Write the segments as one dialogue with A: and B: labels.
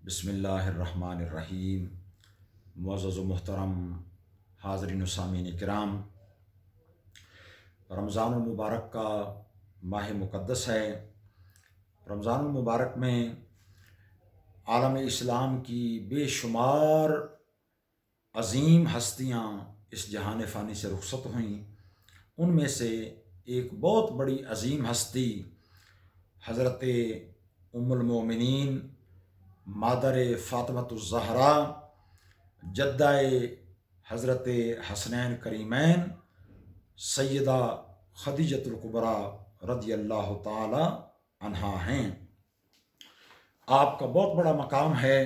A: بسم اللہ الرحمن الرحیم۔ معزز و محترم حاضرین و سامعین کرام، رمضان المبارک کا ماہ مقدس ہے۔ رمضان المبارک میں عالم اسلام کی بے شمار عظیم ہستیاں اس جہان فانی سے رخصت ہوئیں۔ ان میں سے ایک بہت بڑی عظیم ہستی حضرت ام المومنین مادر فاطمۃ الزہرا جدہ حضرت حسنین کریمین سیدہ خدیجۃ الکبریٰ رضی اللہ تعالی عنہا ہیں۔ آپ کا بہت بڑا مقام ہے۔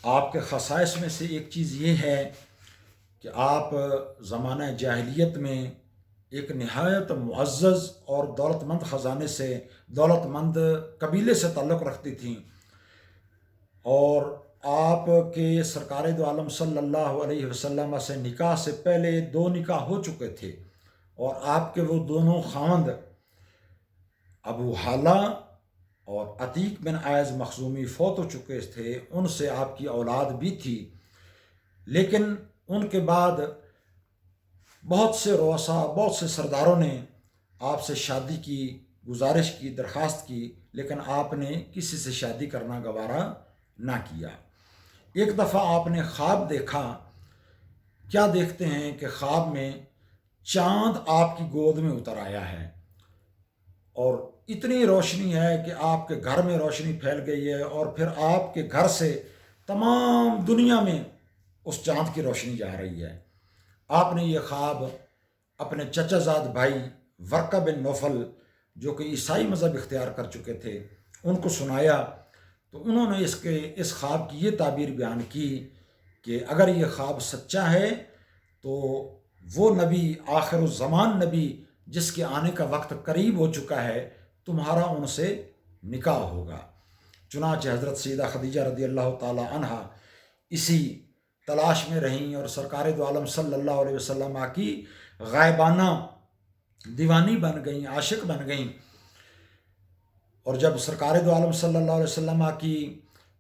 A: آپ کے خصائص میں سے ایک چیز یہ ہے کہ آپ زمانہ جاہلیت میں ایک نہایت معزز اور دولت مند خزانے سے، دولت مند قبیلے سے تعلق رکھتی تھیں، اور آپ کے سرکار دو عالم صلی اللہ علیہ وسلم سے نکاح سے پہلے 2 نکاح ہو چکے تھے، اور آپ کے وہ دونوں خاوند ابو حالہ اور عتیق بن عائض مخزومی فوت ہو چکے تھے۔ ان سے آپ کی اولاد بھی تھی، لیکن ان کے بعد بہت سے رؤساء، بہت سے سرداروں نے آپ سے شادی کی گزارش کی، درخواست کی، لیکن آپ نے کسی سے شادی کرنا گوارا نہ کیا۔ ایک دفعہ آپ نے خواب دیکھا۔ کیا دیکھتے ہیں کہ خواب میں چاند آپ کی گود میں اتر آیا ہے، اور اتنی روشنی ہے کہ آپ کے گھر میں روشنی پھیل گئی ہے، اور پھر آپ کے گھر سے تمام دنیا میں اس چاند کی روشنی جا رہی ہے۔ آپ نے یہ خواب اپنے چچا زاد بھائی ورقہ بن نوفل، جو کہ عیسائی مذہب اختیار کر چکے تھے، ان کو سنایا، تو انہوں نے اس خواب کی یہ تعبیر بیان کی کہ اگر یہ خواب سچا ہے تو وہ نبی، آخر الزمان نبی جس کے آنے کا وقت قریب ہو چکا ہے، تمہارا ان سے نکاح ہوگا۔ چنانچہ حضرت سیدہ خدیجہ رضی اللہ تعالی عنہا اسی تلاش میں رہیں، اور سرکار دو عالم صلی اللہ علیہ وسلم کی غائبانہ دیوانی بن گئیں، عاشق بن گئیں۔ اور جب سرکار دو عالم صلی اللہ علیہ وسلم کی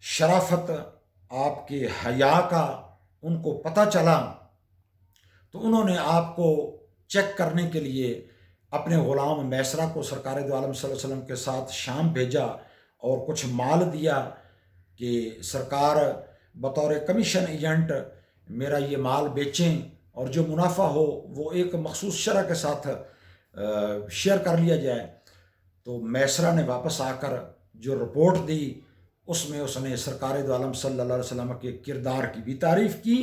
A: شرافت، آپ کے حیا کا ان کو پتہ چلا، تو انہوں نے آپ کو چیک کرنے کے لیے اپنے غلام میسرہ کو سرکار دو عالم صلی اللہ علیہ وسلم کے ساتھ شام بھیجا، اور کچھ مال دیا کہ سرکار بطور کمیشن ایجنٹ میرا یہ مال بیچیں، اور جو منافع ہو وہ ایک مخصوص شرح کے ساتھ شیئر کر لیا جائے۔ تو میسرہ نے واپس آ کر جو رپورٹ دی، اس میں اس نے سرکار دو عالم صلی اللہ علیہ وسلم کے کردار کی بھی تعریف کی،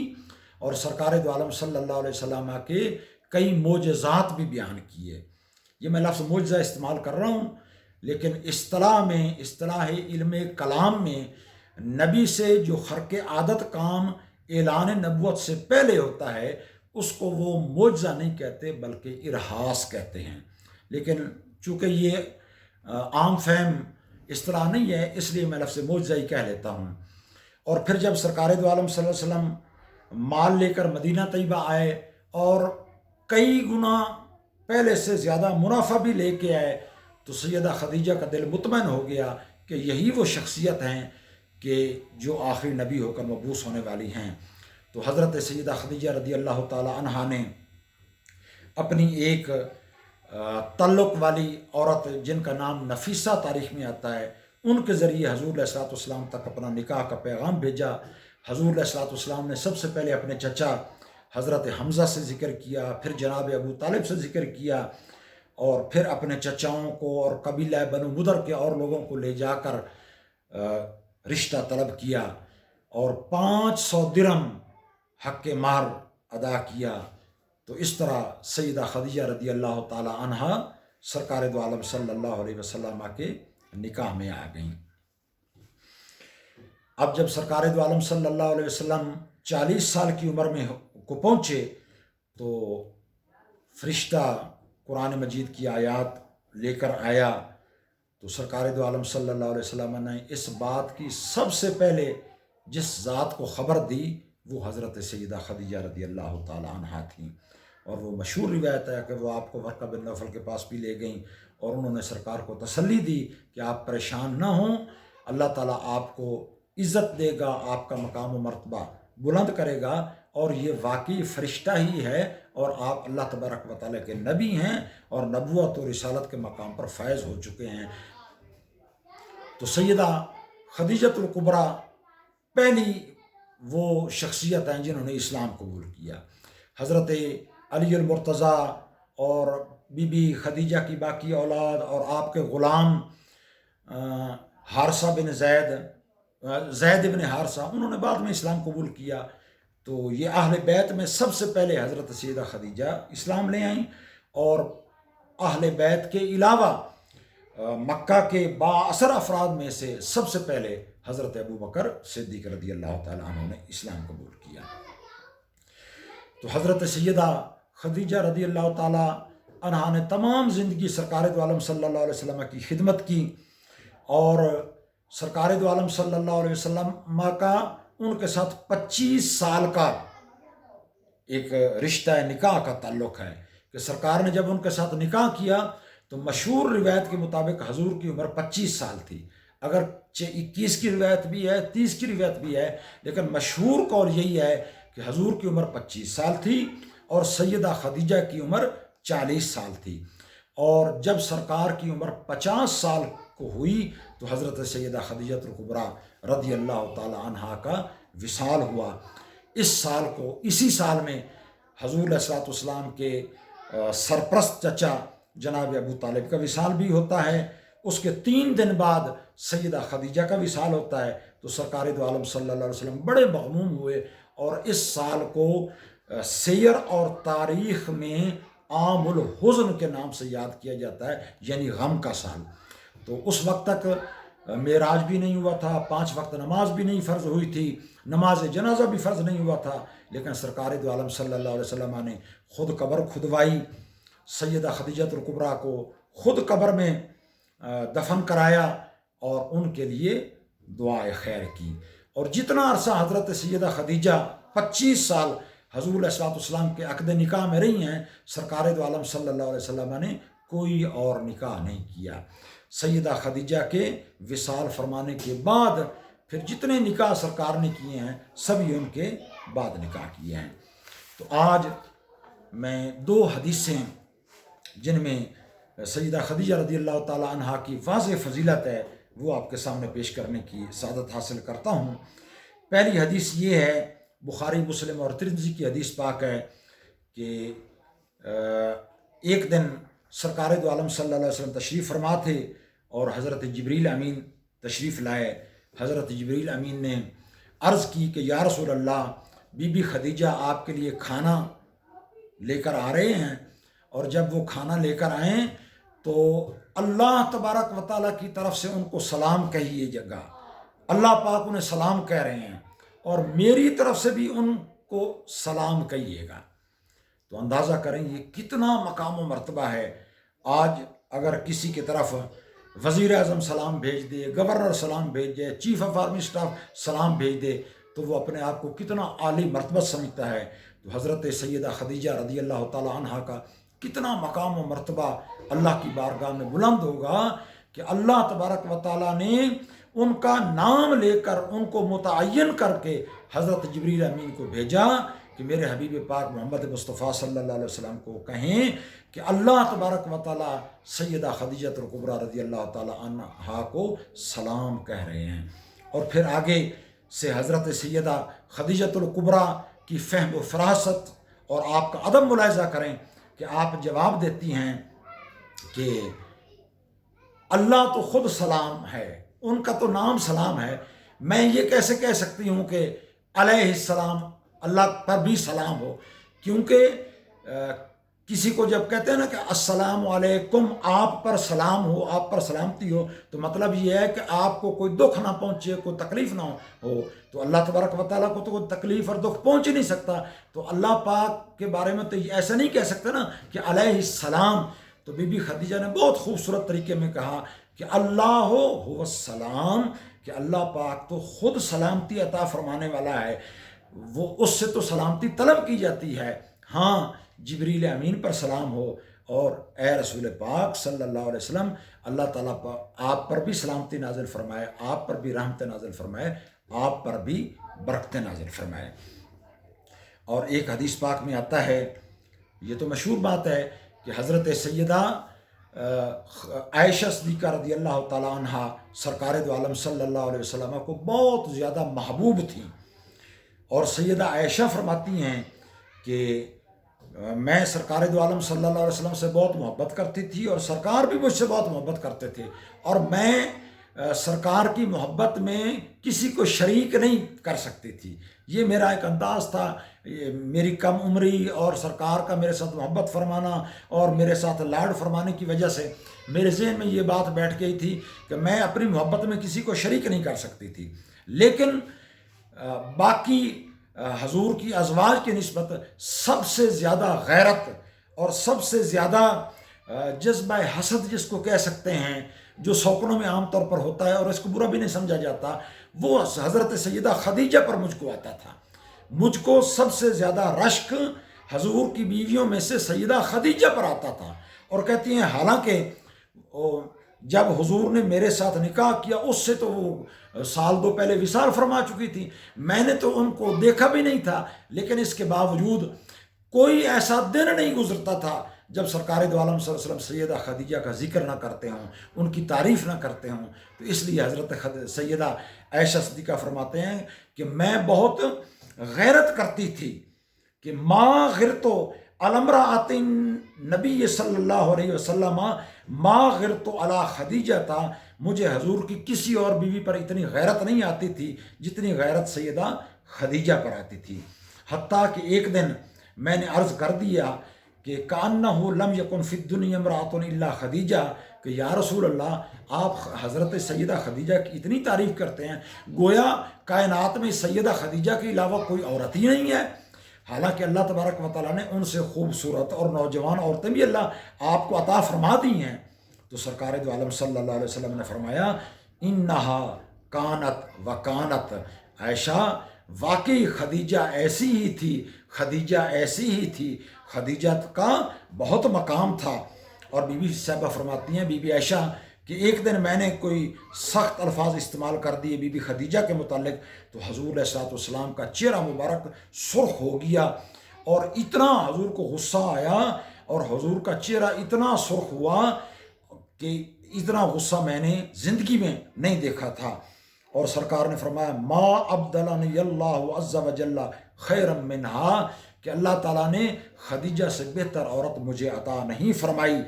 A: اور سرکار دو عالم صلی اللہ علیہ وسلم کے کئی معجزات بھی بیان کیے۔ یہ میں لفظ معجزہ استعمال کر رہا ہوں، لیکن اصطلاح علم کلام میں نبی سے جو خرق عادت کام اعلان نبوت سے پہلے ہوتا ہے، اس کو وہ معجزہ نہیں کہتے بلکہ ارہاس کہتے ہیں۔ لیکن چونکہ یہ عام فہم اصطلاح نہیں ہے، اس لیے میں لفظ معجزہ ہی کہہ لیتا ہوں۔ اور پھر جب سرکار دو عالم صلی اللہ علیہ وسلم مال لے کر مدینہ طیبہ آئے، اور کئی گنا پہلے سے زیادہ منافع بھی لے کے آئے، تو سیدہ خدیجہ کا دل مطمئن ہو گیا کہ یہی وہ شخصیت ہیں کہ جو آخری نبی ہو کر مبعوث ہونے والی ہیں۔ تو حضرت سیدہ خدیجہ رضی اللہ تعالی عنہا نے اپنی ایک تعلق والی عورت جن کا نام نفیسہ تاریخ میں آتا ہے، ان کے ذریعے حضور علیہ الصلوۃ والسلام تک اپنا نکاح کا پیغام بھیجا۔ حضور علیہ الصلوۃ والسلام نے سب سے پہلے اپنے چچا حضرت حمزہ سے ذکر کیا، پھر جناب ابو طالب سے ذکر کیا، اور پھر اپنے چچاؤں کو اور قبیلہ بنو مدر کے اور لوگوں کو لے جا کر رشتہ طلب کیا، اور 500 درہم حق مہر ادا کیا۔ تو اس طرح سیدہ خدیجہ رضی اللہ تعالی عنہا سرکار دو عالم صلی اللہ علیہ وسلم کے نکاح میں آ گئیں۔ اب جب سرکار دو عالم صلی اللہ علیہ وسلم 40 سال کی عمر میں کو پہنچے، تو فرشتہ قرآن مجید کی آیات لے کر آیا۔ تو سرکار دو عالم صلی اللہ علیہ وسلم نے اس بات کی سب سے پہلے جس ذات کو خبر دی، وہ حضرت سیدہ خدیجہ رضی اللہ تعالی عنہا تھیں۔ اور وہ مشہور روایت ہے کہ وہ آپ کو ورقہ بن نوفل کے پاس بھی لے گئیں، اور انہوں نے سرکار کو تسلی دی کہ آپ پریشان نہ ہوں، اللہ تعالیٰ آپ کو عزت دے گا، آپ کا مقام و مرتبہ بلند کرے گا، اور یہ واقعی فرشتہ ہی ہے، اور آپ اللہ تبارک و تعالیٰ کے نبی ہیں اور نبوت و رسالت کے مقام پر فائز ہو چکے ہیں۔ تو سیدہ خدیجۃ الکبریٰ پہلی وہ شخصیت ہیں جنہوں نے اسلام قبول کیا۔ حضرت علی المرتضیٰ اور بی بی خدیجہ کی باقی اولاد اور آپ کے غلام حارثہ بن زید بن حارثہ، انہوں نے بعد میں اسلام قبول کیا۔ تو یہ اہل بیت میں سب سے پہلے حضرت سیدہ خدیجہ اسلام لے آئیں، اور اہل بیت کے علاوہ مکہ کے بااثر افراد میں سے سب سے پہلے حضرت ابو بکر صدیق رضی اللہ تعالیٰ عنہ نے اسلام قبول کیا۔ تو حضرت سیدہ خدیجہ رضی اللہ تعالیٰ عنہ نے تمام زندگی سرکار دو عالم صلی اللہ علیہ وسلم کی خدمت کی، اور سرکار دو عالم صلی اللہ علیہ وسلم کا ان کے ساتھ 25 سال کا ایک رشتہ نکاح کا تعلق ہے، کہ سرکار نے جب ان کے ساتھ نکاح کیا تو مشہور روایت کے مطابق حضور کی عمر 25 سال تھی، اگر 21 کی روایت بھی ہے، 30 کی روایت بھی ہے، لیکن مشہور قول یہی ہے کہ حضور کی عمر 25 سال تھی اور سیدہ خدیجہ کی عمر 40 سال تھی۔ اور جب سرکار کی عمر 50 سال کو ہوئی تو حضرت سیدہ خدیجۃ الکبریٰ رضی اللہ تعالی عنہا کا وصال ہوا۔ اسی سال میں حضور علیہ الصلوۃ والسلام کے سرپرست چچا جناب ابو طالب کا وصال بھی ہوتا ہے۔ اس کے 3 دن بعد سیدہ خدیجہ کا وصال ہوتا ہے۔ تو سرکار دو عالم صلی اللہ علیہ وسلم بڑے مغموم ہوئے، اور اس سال کو سیر اور تاریخ میں عام الحزن کے نام سے یاد کیا جاتا ہے، یعنی غم کا سال۔ تو اس وقت تک معراج بھی نہیں ہوا تھا، 5 وقت نماز بھی نہیں فرض ہوئی تھی، نماز جنازہ بھی فرض نہیں ہوا تھا، لیکن سرکار دو عالم صلی اللہ علیہ وسلم نے خود قبر کھدوائی، سیدہ خدیجۃ الکبریٰ کو خود قبر میں دفن کرایا اور ان کے لیے دعائے خیر کی۔ اور جتنا عرصہ حضرت سیدہ خدیجہ 25 سال حضور علیہ الصلوۃ والسلام کے عقد نکاح میں رہی ہیں، سرکار دو عالم صلی اللہ علیہ وسلم نے کوئی اور نکاح نہیں کیا۔ سیدہ خدیجہ کے وصال فرمانے کے بعد پھر جتنے نکاح سرکار نے کیے ہیں سبھی ان کے بعد نکاح کیے ہیں۔ تو آج میں 2 حدیثیں جن میں سیدہ خدیجہ رضی اللہ تعالیٰ عنہا کی واضح فضیلت ہے وہ آپ کے سامنے پیش کرنے کی سعادت حاصل کرتا ہوں۔ پہلی حدیث یہ ہے، بخاری مسلم اور ترمذی کی حدیث پاک ہے، کہ ایک دن سرکار دو عالم صلی اللہ علیہ وسلم تشریف فرما تھے اور حضرت جبریل امین تشریف لائے۔ حضرت جبریل امین نے عرض کی کہ یا رسول اللہ، بی بی خدیجہ آپ کے لیے کھانا لے کر آ رہے ہیں، اور جب وہ کھانا لے کر آئیں تو اللہ تبارک و تعالیٰ کی طرف سے ان کو سلام کہیے گا، اللہ پاک انہیں سلام کہہ رہے ہیں، اور میری طرف سے بھی ان کو سلام کہیے گا۔ تو اندازہ کریں یہ کتنا مقام و مرتبہ ہے۔ آج اگر کسی کی طرف وزیر اعظم سلام بھیج دے، گورنر سلام بھیج دے، چیف آف آرمی اسٹاف سلام بھیج دے تو وہ اپنے آپ کو کتنا عالی مرتبہ سمجھتا ہے۔ تو حضرت سیدہ خدیجہ رضی اللہ تعالی عنہا کا کتنا مقام و مرتبہ اللہ کی بارگاہ میں بلند ہوگا کہ اللہ تبارک و تعالیٰ نے ان کا نام لے کر ان کو متعین کر کے حضرت جبریل امین کو بھیجا کہ میرے حبیب پاک محمد مصطفیٰ صلی اللہ علیہ وسلم کو کہیں کہ اللہ تبارک و تعالیٰ سیدہ خدیجۃ الکبریٰ رضی اللہ تعالیٰ عنہا کو سلام کہہ رہے ہیں۔ اور پھر آگے سے حضرت سیدہ خدیجۃ الکبریٰ کی فہم و فراست اور آپ کا ادب ملاحظہ کریں کہ آپ جواب دیتی ہیں کہ اللہ تو خود سلام ہے، ان کا تو نام سلام ہے، میں یہ کیسے کہہ سکتی ہوں کہ علیہ السلام، اللہ پر بھی سلام ہو؟ کیونکہ کسی کو جب کہتے ہیں نا کہ السلام علیکم، آپ پر سلام ہو، آپ پر سلامتی ہو، تو مطلب یہ ہے کہ آپ کو کوئی دکھ نہ پہنچے، کوئی تکلیف نہ ہو۔ تو اللہ تبارک و تعالیٰ کو تو کوئی تکلیف اور دکھ پہنچ ہی نہیں سکتا، تو اللہ پاک کے بارے میں تو ایسا نہیں کہہ سکتے نا کہ علیہ السلام۔ تو بی بی خدیجہ نے بہت خوبصورت طریقے میں کہا کہ اللہ هو السلام، کہ اللہ پاک تو خود سلامتی عطا فرمانے والا ہے، وہ اس سے تو سلامتی طلب کی جاتی ہے۔ ہاں جبریل امین پر سلام ہو، اور اے رسول پاک صلی اللہ علیہ وسلم، اللہ تعالیٰ آپ پر بھی سلامتی نازل فرمائے، آپ پر بھی رحمت نازل فرمائے، آپ پر بھی برکت نازل فرمائے۔ اور ایک حدیث پاک میں آتا ہے، یہ تو مشہور بات ہے کہ حضرت سیدہ عائشہ صدیقہ رضی اللہ تعالیٰ عنہ سرکار دو عالم صلی اللہ علیہ وسلم کو بہت زیادہ محبوب تھیں، اور سیدہ عائشہ فرماتی ہیں کہ میں سرکار دو عالم صلی اللہ علیہ وسلم سے بہت محبت کرتی تھی اور سرکار بھی مجھ سے بہت محبت کرتے تھے، اور میں سرکار کی محبت میں کسی کو شریک نہیں کر سکتی تھی۔ یہ میرا ایک انداز تھا، میری کم عمری اور سرکار کا میرے ساتھ محبت فرمانا اور میرے ساتھ لاڈ فرمانے کی وجہ سے میرے ذہن میں یہ بات بیٹھ گئی تھی کہ میں اپنی محبت میں کسی کو شریک نہیں کر سکتی تھی۔ لیکن باقی حضور کی ازواج کی نسبت سب سے زیادہ غیرت اور سب سے زیادہ جذبہ حسد جس کو کہہ سکتے ہیں، جو سوکنوں میں عام طور پر ہوتا ہے اور اس کو برا بھی نہیں سمجھا جاتا، وہ حضرت سیدہ خدیجہ پر مجھ کو آتا تھا۔ مجھ کو سب سے زیادہ رشک حضور کی بیویوں میں سے سیدہ خدیجہ پر آتا تھا، اور کہتی ہیں حالانکہ جب حضور نے میرے ساتھ نکاح کیا اس سے تو وہ سال دو پہلے وصال فرما چکی تھی، میں نے تو ان کو دیکھا بھی نہیں تھا، لیکن اس کے باوجود کوئی ایسا دن نہیں گزرتا تھا جب سرکار دو عالم صلی اللہ علیہ وسلم سیدہ خدیجہ کا ذکر نہ کرتے ہوں، ان کی تعریف نہ کرتے ہوں۔ تو اس لیے حضرت سیدہ عائشہ صدیقہ فرماتے ہیں کہ میں بہت غیرت کرتی تھی کہ ما غرتو الامرأۃ نبی صلی اللہ علیہ وسلم ما غرتو علی خدیجہ تھا، مجھے حضور کی کسی اور بیوی پر اتنی غیرت نہیں آتی تھی جتنی غیرت سیدہ خدیجہ پر آتی تھی۔ حتیٰ کہ ایک دن میں نے عرض کر دیا کہ کأنہ لم یکن فی الدنیا امرأۃ الا خدیجہ، کہ یا رسول اللہ آپ حضرت سیدہ خدیجہ کی اتنی تعریف کرتے ہیں، گویا کائنات میں سیدہ خدیجہ کے علاوہ کوئی عورت ہی نہیں ہے، حالانکہ اللہ تبارک و تعالیٰ نے ان سے خوبصورت اور نوجوان عورتیں بھی اللہ آپ کو عطا فرما دی ہیں۔ تو سرکار دو عالم صلی اللہ علیہ وسلم نے فرمایا انہا کانت و کانت، عائشہ واقعی خدیجہ ایسی ہی تھی، خدیجہ ایسی ہی تھی، خدیجہ کا بہت مقام تھا۔ اور بی بی صاحبہ فرماتی ہیں، بی بی عائشہ، کہ ایک دن میں نے کوئی سخت الفاظ استعمال کر دیے بی بی خدیجہ کے متعلق، تو حضور علیہ الصلوۃ والسلام کا چہرہ مبارک سرخ ہو گیا، اور اتنا حضور کو غصہ آیا اور حضور کا چہرہ اتنا سرخ ہوا کہ اتنا غصہ میں نے زندگی میں نہیں دیکھا تھا۔ اور سرکار نے فرمایا ما ابدلنی اللہ عز وجل خیرا منہا، کہ اللہ تعالیٰ نے خدیجہ سے بہتر عورت مجھے عطا نہیں فرمائی۔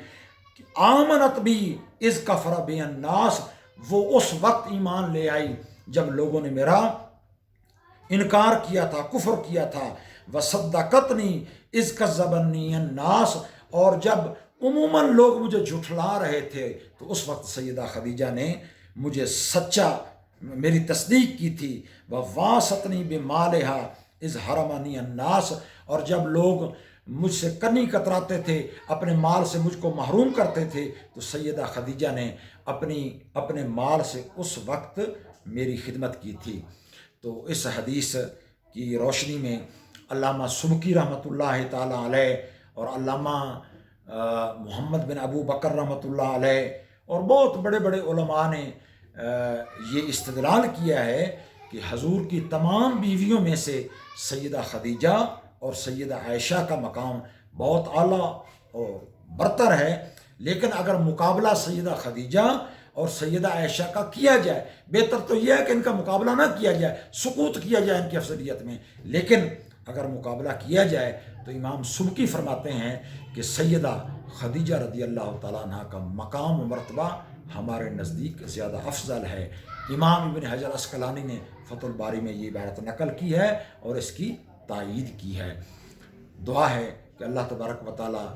A: آمنت بھی اذ کفر بی الناس، وہ اس وقت ایمان لے آئی جب لوگوں نے میرا انکار کیا تھا، کفر کیا تھا۔ وصدقتنی اذ کذبنی الناس، اور جب عموماً لوگ مجھے جھٹلا رہے تھے تو اس وقت سیدہ خدیجہ نے مجھے سچا میری تصدیق کی تھی۔ وواستنی بمالہا اذ حرمنی الناس، اور جب لوگ مجھ سے کنی کتراتے تھے، اپنے مال سے مجھ کو محروم کرتے تھے، تو سیدہ خدیجہ نے اپنے مال سے اس وقت میری خدمت کی تھی۔ تو اس حدیث کی روشنی میں علامہ سبکی رحمۃ اللہ تعالیٰ علیہ اور علامہ محمد بن ابو بکر رحمۃ اللہ علیہ اور بہت بڑے بڑے علماء نے یہ استدلال کیا ہے کہ حضور کی تمام بیویوں میں سے سیدہ خدیجہ اور سیدہ عائشہ کا مقام بہت اعلیٰ اور برتر ہے، لیکن اگر مقابلہ سیدہ خدیجہ اور سیدہ عائشہ کا کیا جائے، بہتر تو یہ ہے کہ ان کا مقابلہ نہ کیا جائے، سقوط کیا جائے ان کی افضلیت میں، لیکن اگر مقابلہ کیا جائے تو امام سبکی فرماتے ہیں کہ سیدہ خدیجہ رضی اللہ تعالیٰ عنہ کا مقام و مرتبہ ہمارے نزدیک زیادہ افضل ہے۔ امام ابن حجر عسقلانی نے فتح الباری میں یہ عبارت نقل کی ہے اور اس کی تائید کی ہے۔ دعا ہے کہ اللہ تبارک و تعالی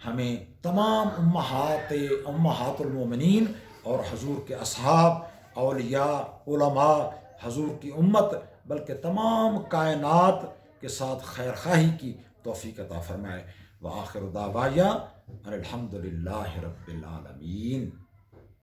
A: ہمیں تمام امہات المومنین اور حضور کے اصحاب، اولیاء، علماء، حضور کی امت، بلکہ تمام کائنات کے ساتھ خیر خواہی کی توفیق عطا فرمائے۔ وآخر دعوایا ان الحمد للہ رب العالمین۔